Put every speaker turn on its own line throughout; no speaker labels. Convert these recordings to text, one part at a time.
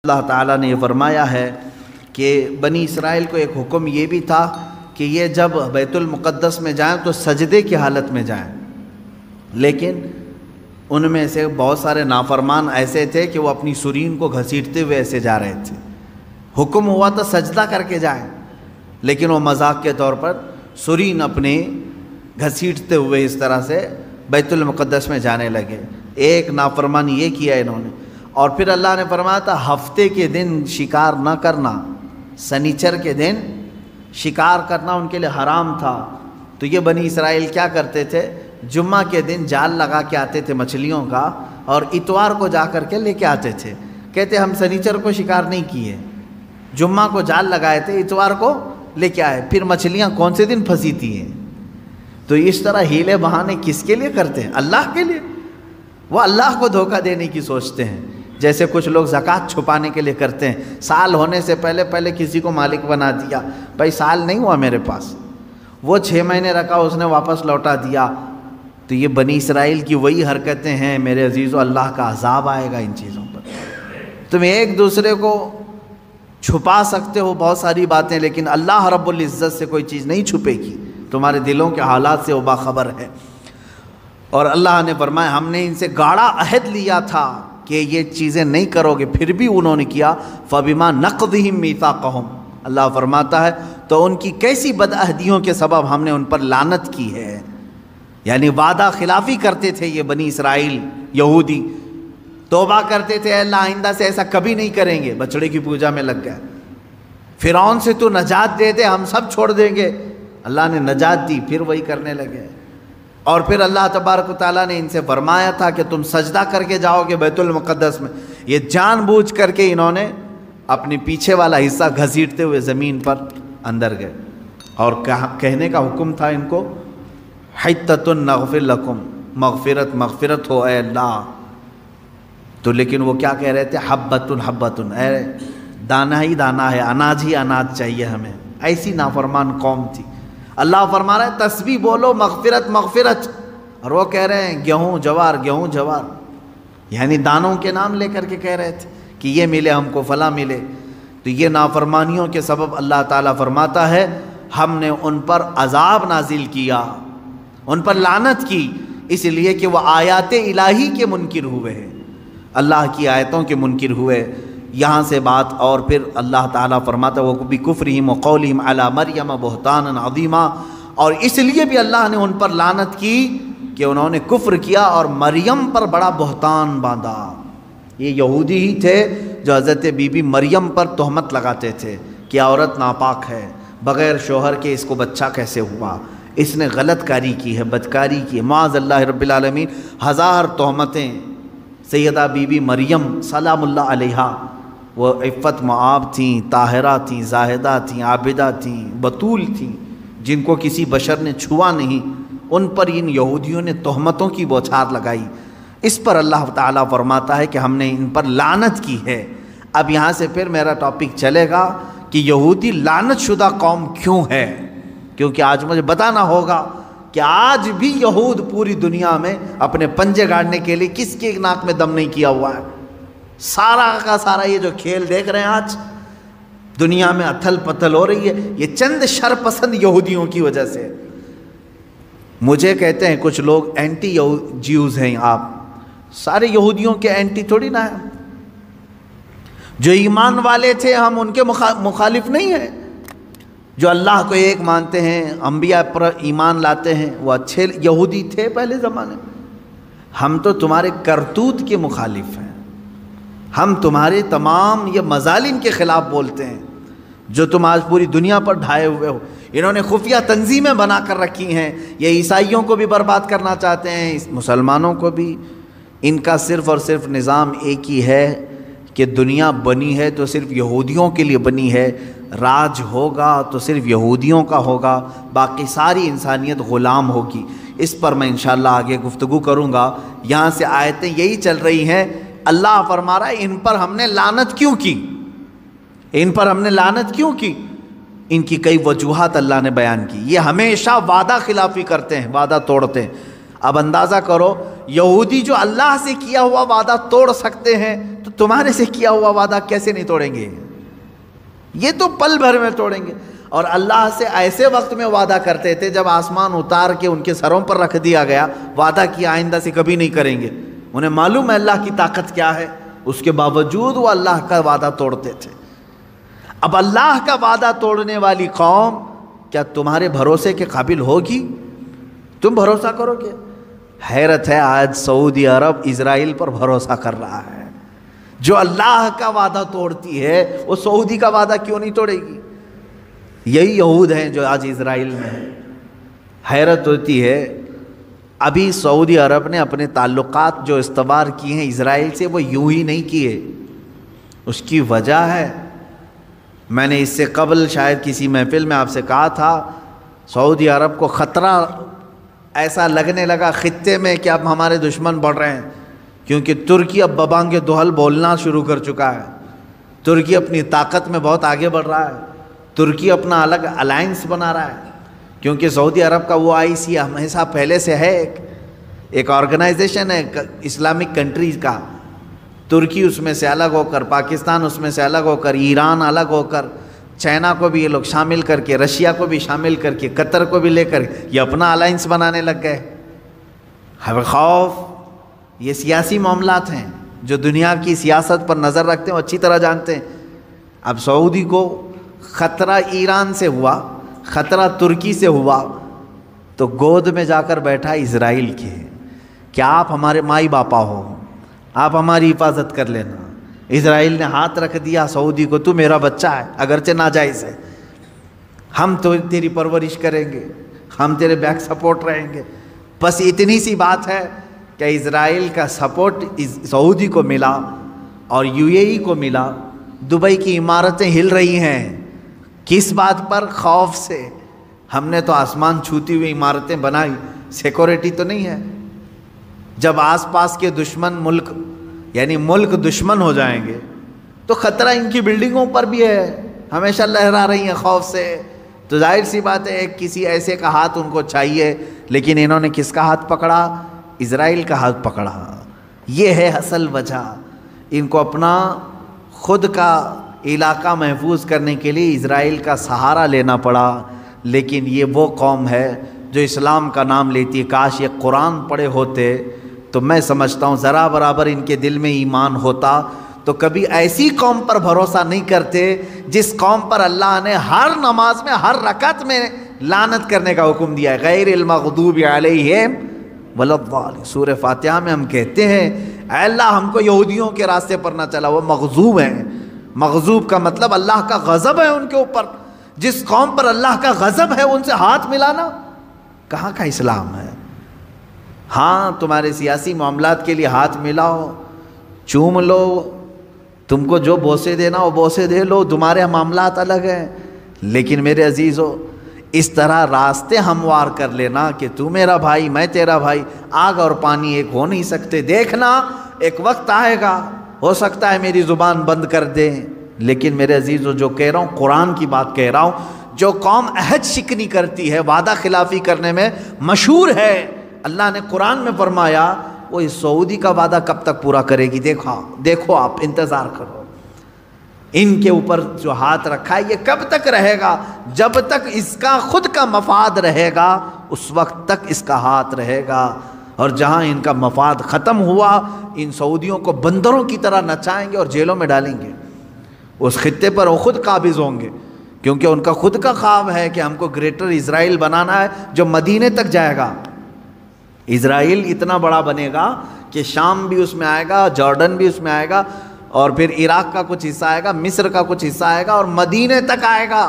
اللہ تعالیٰ نے یہ فرمایا ہے کہ بنی اسرائیل کو ایک حکم یہ بھی تھا کہ یہ جب بیت المقدس میں جائیں تو سجدے کی حالت میں جائیں، لیکن ان میں سے بہت سارے نافرمان ایسے تھے کہ وہ اپنی سرین کو گھسیٹتے ہوئے ایسے جا رہے تھے۔ حکم ہوا تو سجدہ کر کے جائیں، لیکن وہ مذاق کے طور پر سرین اپنے گھسیٹتے ہوئے اس طرح سے بیت المقدس میں جانے لگے۔ ایک نافرمانی یہ کیا انہوں نے، اور پھر اللہ نے فرمایا تھا ہفتے کے دن شکار نہ کرنا، سنیچر کے دن شکار کرنا ان کے لیے حرام تھا۔ تو یہ بنی اسرائیل کیا کرتے تھے، جمعہ کے دن جال لگا کے آتے تھے مچھلیوں کا، اور اتوار کو جا کر کے لے کے آتے تھے۔ کہتے ہم سنیچر کو شکار نہیں کیے، جمعہ کو جال لگائے تھے، اتوار کو لے کے آئے، پھر مچھلیاں کون سے دن پھنسی تھی ہیں۔ تو اس طرح ہیلے بہانے کس کے لیے کرتے ہیں؟ اللہ کے لیے۔ وہ اللہ کو دھوکہ دینے کی سوچتے ہیں، جیسے کچھ لوگ زکوٰۃ چھپانے کے لیے کرتے ہیں، سال ہونے سے پہلے کسی کو مالک بنا دیا، بھائی سال نہیں ہوا میرے پاس، وہ 6 مہینے رکھا اس نے واپس لوٹا دیا۔ تو یہ بنی اسرائیل کی وہی حرکتیں ہیں میرے عزیزو، اللہ کا عذاب آئے گا ان چیزوں پر۔ تم ایک دوسرے کو چھپا سکتے ہو بہت ساری باتیں، لیکن اللہ رب العزت سے کوئی چیز نہیں چھپے گی، تمہارے دلوں کے حالات سے وہ باخبر ہے۔ اور اللہ نے فرمایا ہم نے ان سے گاڑا عہد لیا تھا کہ یہ چیزیں نہیں کرو گے، پھر بھی انہوں نے کیا۔ فَبِمَا نَقْضِهِمْ مِيثَاقَهُمْ، اللہ فرماتا ہے تو ان کی کیسی بدعہدیوں کے سبب ہم نے ان پر لعنت کی ہے۔ یعنی وعدہ خلافی کرتے تھے یہ بنی اسرائیل یہودی، توبہ کرتے تھے اللہ آئندہ سے ایسا کبھی نہیں کریں گے، بچڑے کی پوجا میں لگ گئے، فرعون سے تو نجات دے دے ہم سب چھوڑ دیں گے، اللہ نے نجات دی، پھر وہی کرنے لگے۔ اور پھر اللہ تبارک و تعالیٰ نے ان سے فرمایا تھا کہ تم سجدہ کر کے جاؤ گے بیت المقدس میں، یہ جان بوجھ کر کے انہوں نے اپنے پیچھے والا حصہ گھسیٹتے ہوئے زمین پر اندر گئے، اور کہنے کا حکم تھا ان کو حِتَّةٌ نَغْفِرْ لَكُمْ، مغفرت ہو اے اللہ۔ تو لیکن وہ کیا کہہ رہے تھے، حبۃ، اے دانہ ہی دانہ ہے، اناج ہی اناج چاہیے ہمیں، ایسی نافرمان قوم تھی۔ اللہ فرما رہا ہے تسبیح بولو مغفرت، اور وہ کہہ رہے ہیں گیہوں جوار، یعنی دانوں کے نام لے کر کے کہہ رہے تھے کہ یہ ملے ہم کو، فلاں ملے۔ تو یہ نافرمانیوں کے سبب اللہ تعالیٰ فرماتا ہے ہم نے ان پر عذاب نازل کیا، ان پر لعنت کی، اس لیے کہ وہ آیات الہی کے منکر ہوئے ہیں، اللہ کی آیتوں کے منکر ہوئے۔ یہاں سے بات، اور پھر اللہ تعالیٰ فرماتا ہے وَبِكُفْرِهِمْ وَقَوْلِهِمْ عَلَى مَرْيَمَ بُهْتَانًا عَظِيمًا، اور اس لیے بھی اللہ نے ان پر لعنت کی کہ انہوں نے کفر کیا اور مریم پر بڑا بہتان باندھا۔ یہ یہودی ہی تھے جو حضرت بی بی مریم پر تہمت لگاتے تھے کہ عورت ناپاک ہے، بغیر شوہر کے اس کو بچہ کیسے ہوا، اس نے غلط کاری کی ہے، بدکاری کی ہے، معاذ اللہ رب العالمین۔ 1000 تہمتیں سیدہ بی بی مریم سلام اللہ علیہا، وہ عفت معاب تھیں، طاہرہ تھیں، زاہدہ تھیں، عابدہ تھیں، بطول تھیں، جن کو کسی بشر نے چھوا نہیں، ان پر ان یہودیوں نے تہمتوں کی بوچھار لگائی۔ اس پر اللہ تعالیٰ فرماتا ہے کہ ہم نے ان پر لعنت کی ہے۔ اب یہاں سے پھر میرا ٹاپک چلے گا کہ یہودی لعنت شدہ قوم کیوں ہے، کیونکہ آج مجھے بتانا ہوگا کہ آج بھی یہود پوری دنیا میں اپنے پنجے گاڑنے کے لیے کس کے ناک میں دم نہیں کیا ہوا ہے۔ سارا کا سارا یہ جو کھیل دیکھ رہے ہیں آج دنیا میں اتھل پتھل ہو رہی ہے، یہ چند شرپسند یہودیوں کی وجہ سے۔ مجھے کہتے ہیں کچھ لوگ اینٹی جیوز ہیں، آپ سارے یہودیوں کے اینٹی تھوڑی نہ ہیں، جو ایمان والے تھے ہم ان کے مخالف نہیں ہیں، جو اللہ کو ایک مانتے ہیں، انبیاء پر ایمان لاتے ہیں، وہ اچھے یہودی تھے پہلے زمانے میں۔ ہم تو تمہارے کرتوت کے مخالف ہیں، ہم تمہارے تمام یہ مظالم کے خلاف بولتے ہیں جو تم آج پوری دنیا پر ڈھائے ہوئے ہو۔ انہوں نے خفیہ تنظیمیں بنا کر رکھی ہیں، یہ عیسائیوں کو بھی برباد کرنا چاہتے ہیں، مسلمانوں کو بھی۔ ان کا صرف اور صرف نظام ایک ہی ہے کہ دنیا بنی ہے تو صرف یہودیوں کے لیے بنی ہے، راج ہوگا تو صرف یہودیوں کا ہوگا، باقی ساری انسانیت غلام ہوگی۔ اس پر میں انشاءاللہ آگے گفتگو کروں گا۔ یہاں سے آیتیں یہی چل رہی ہیں، اللہ فرما رہا ہے ان پر ہم نے لعنت کیوں کی، ان پر ہم نے لعنت کیوں کی، ان کی کئی وجوہات اللہ نے بیان کی۔ یہ ہمیشہ وعدہ خلافی کرتے ہیں، وعدہ توڑتے ہیں۔ اب اندازہ کرو یہودی جو اللہ سے کیا ہوا وعدہ توڑ سکتے ہیں تو تمہارے سے کیا ہوا وعدہ کیسے نہیں توڑیں گے؟ یہ تو پل بھر میں توڑیں گے۔ اور اللہ سے ایسے وقت میں وعدہ کرتے تھے جب آسمان اتار کے ان کے سروں پر رکھ دیا گیا، وعدہ کیا آئندہ سے کبھی نہیں کریں گے۔ انہیں معلوم ہے اللہ کی طاقت کیا ہے، اس کے باوجود وہ اللہ کا وعدہ توڑتے تھے۔ اب اللہ کا وعدہ توڑنے والی قوم کیا تمہارے بھروسے کے قابل ہوگی؟ تم بھروسہ کرو گے؟ حیرت ہے، آج سعودی عرب اسرائیل پر بھروسہ کر رہا ہے۔ جو اللہ کا وعدہ توڑتی ہے وہ سعودی کا وعدہ کیوں نہیں توڑے گی؟ یہی یہود ہیں جو آج اسرائیل میں ہیں۔ حیرت ہوتی ہے، ابھی سعودی عرب نے اپنے تعلقات جو استوار کیے ہیں اسرائیل سے وہ یوں ہی نہیں کیے، اس کی وجہ ہے، میں نے اس سے قبل شاید کسی محفل میں آپ سے کہا تھا، سعودی عرب کو خطرہ ایسا لگنے لگا خطے میں کہ اب ہمارے دشمن بڑھ رہے ہیں، کیونکہ ترکی اب ببانگ دہل بولنا شروع کر چکا ہے۔ ترکی اپنی طاقت میں بہت آگے بڑھ رہا ہے، ترکی اپنا الگ الائنس بنا رہا ہے، کیونکہ سعودی عرب کا وہ OIC ہمیشہ پہلے سے ہے، ایک آرگنائزیشن ہے اسلامک کنٹریز کا۔ ترکی اس میں سے الگ ہو کر، پاکستان اس میں سے الگ ہو کر، ایران الگ ہو کر، چائنا کو بھی یہ لوگ شامل کر کے، رشیا کو بھی شامل کر کے، قطر کو بھی لے کر یہ اپنا الائنس بنانے لگ گئے۔ ہر خوف، یہ سیاسی معاملات ہیں جو دنیا کی سیاست پر نظر رکھتے ہیں، اچھی طرح جانتے ہیں۔ اب سعودی کو خطرہ ایران سے ہوا، خطرہ ترکی سے ہوا، تو گود میں جا کر بیٹھا اسرائیل کے، کیا آپ ہمارے مائی باپا ہو، آپ ہماری حفاظت کر لینا۔ اسرائیل نے ہاتھ رکھ دیا سعودی کو، تو میرا بچہ ہے، اگرچہ ناجائز ہے، ہم تو تیری پرورش کریں گے، ہم تیرے بیک سپورٹ رہیں گے۔ بس اتنی سی بات ہے کہ اسرائیل کا سپورٹ سعودی کو ملا اور UAE کو ملا۔ دبئی کی عمارتیں ہل رہی ہیں، کس بات پر؟ خوف سے۔ ہم نے تو آسمان چھوتی ہوئی عمارتیں بنائی، سیکورٹی تو نہیں ہے۔ جب آس پاس کے دشمن ملک، یعنی ملک دشمن ہو جائیں گے تو خطرہ ان کی بلڈنگوں پر بھی ہے، ہمیشہ لہرا رہی ہیں خوف سے۔ تو ظاہر سی بات ہے کسی ایسے کا ہاتھ ان کو چاہیے، لیکن انہوں نے کس کا ہاتھ پکڑا؟ اسرائیل کا ہاتھ پکڑا۔ یہ ہے اصل وجہ، ان کو اپنا خود کا علاقہ محفوظ کرنے کے لیے اسرائیل کا سہارا لینا پڑا۔ لیکن یہ وہ قوم ہے جو اسلام کا نام لیتی ہے۔ کاش یہ قرآن پڑھے ہوتے تو میں سمجھتا ہوں ذرا برابر ان کے دل میں ایمان ہوتا تو کبھی ایسی قوم پر بھروسہ نہیں کرتے جس قوم پر اللہ نے ہر نماز میں، ہر رکعت میں لعنت کرنے کا حکم دیا ہے، غیر المغضوب علیہم ولا الضالین۔ سورہ فاتحہ میں ہم کہتے ہیں اے اللہ ہم کو یہودیوں کے راستے پر نہ چلا، وہ مغضوب ہیں۔ مغضوب کا مطلب اللہ کا غضب ہے ان کے اوپر۔ جس قوم پر اللہ کا غضب ہے ان سے ہاتھ ملانا کہاں کا اسلام ہے؟ ہاں تمہارے سیاسی معاملات کے لیے ہاتھ ملاؤ، چوم لو، تم کو جو بوسے دینا وہ بوسے دے لو، تمہارے معاملات الگ ہیں۔ لیکن میرے عزیزو، اس طرح راستے ہموار کر لینا کہ تو میرا بھائی میں تیرا بھائی، آگ اور پانی ایک ہو نہیں سکتے۔ دیکھنا ایک وقت آئے گا، ہو سکتا ہے میری زبان بند کر دیں، لیکن میرے عزیزو جو کہہ رہا ہوں قرآن کی بات کہہ رہا ہوں۔ جو قوم عہد شکنی کرتی ہے، وعدہ خلافی کرنے میں مشہور ہے، اللہ نے قرآن میں فرمایا وہ اس سعودی کا وعدہ کب تک پورا کرے گی؟ دیکھو آپ انتظار کرو، ان کے اوپر جو ہاتھ رکھا ہے یہ کب تک رہے گا؟ جب تک اس کا خود کا مفاد رہے گا اس وقت تک اس کا ہاتھ رہے گا، اور جہاں ان کا مفاد ختم ہوا ان سعودیوں کو بندروں کی طرح نچائیں گے اور جیلوں میں ڈالیں گے۔ اس خطے پر وہ خود قابض ہوں گے، کیونکہ ان کا خود کا خواب ہے کہ ہم کو گریٹر اسرائیل بنانا ہے جو مدینے تک جائے گا۔ اسرائیل اتنا بڑا بنے گا کہ شام بھی اس میں آئے گا، جارڈن بھی اس میں آئے گا، اور پھر عراق کا کچھ حصہ آئے گا، مصر کا کچھ حصہ آئے گا، اور مدینے تک آئے گا۔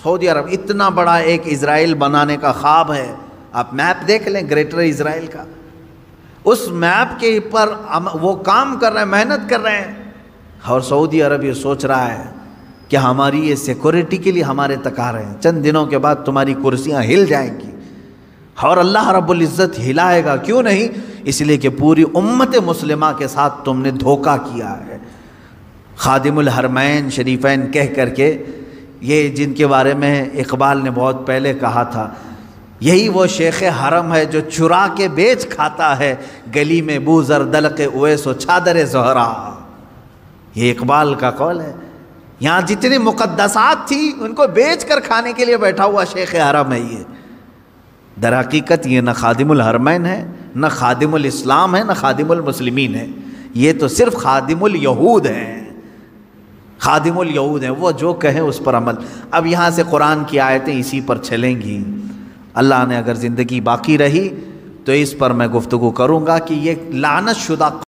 سعودی عرب اتنا بڑا ایک اسرائیل بنانے کا خواب ہے۔ آپ میپ دیکھ لیں گریٹر اسرائیل کا، اس میپ کے پر وہ کام کر رہے ہیں، محنت کر رہے ہیں، اور سعودی عرب یہ سوچ رہا ہے کہ ہماری یہ سیکورٹی کے لیے ہمارے تک آ رہے ہیں، چند دنوں کے بعد تمہاری کرسیاں ہل جائیں گی، اور اللہ رب العزت ہلائے گا۔ کیوں نہیں؟ اس لیے کہ پوری امت مسلمہ کے ساتھ تم نے دھوکہ کیا ہے۔ خادم الحرمین شریفین کہہ کر کے، یہ جن کے بارے میں اقبال نے بہت پہلے کہا تھا، یہی وہ شیخ حرم ہے جو چرا کے بیچ کھاتا ہے، گلی میں بو زر دلق اویس و چادر زہرا۔ یہ اقبال کا قول ہے. یہاں جتنی مقدسات تھی ان کو بیچ کر کھانے کے لیے بیٹھا ہوا شیخ حرم ہے یہ. در حقیقت یہ نہ خادم الحرمین ہے، نہ خادم الاسلام ہے، نہ خادم المسلمین ہے. یہ تو صرف خادم الیہود ہیں. خادم الیہود ہیں، وہ جو کہیں اس پر عمل. اب یہاں سے قرآن کی آیتیں اسی پر چلیں گی. اللہ نے اگر زندگی باقی رہی تو اس پر میں گفتگو کروں گا کہ یہ لعنت شدہ